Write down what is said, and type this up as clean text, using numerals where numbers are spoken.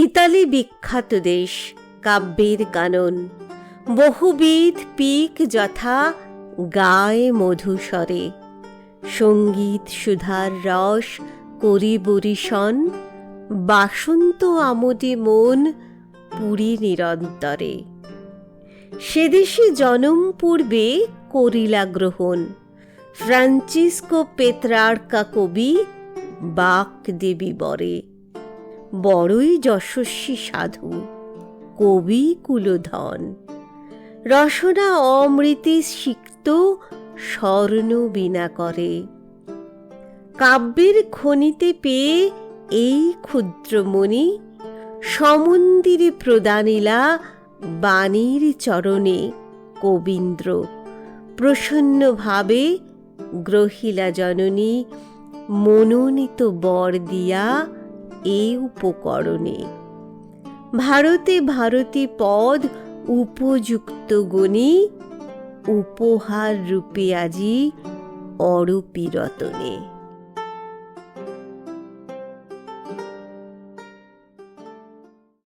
Italy বিখ্যাত দেশ, কাব্যের কানন, বহুবিধ পিক যথা গায় মধুস্বরে, সঙ্গীত সুধার রস করি বরিশন, বাসন্ত আমোদে মন পুরী নিরন্তরে। সেদেশে জনম পূর্বে করিলা গ্রহণ, ফ্রান্সিসকো পেত্রার্কা কবি বাকদেবী বরে। বড়ই যশস্বী সাধু, কবি কুলধন, রসনা অমৃতে সিক্ত স্বর্ণ বীণা করে। কাব্যের খনিতে পেয়ে এই ক্ষুদ্রমণি, সমন্দিরে প্রদানিলা বাণীর চরণে। কবীন্দ্র প্রসন্ন ভাবে গ্রহিলা জননী, মনোনীত বর দিয়া এ উপকরণে। ভারতে ভারতী পদ উপযুক্ত গণি, উপহার রূপে আজি অরূপী রতনে।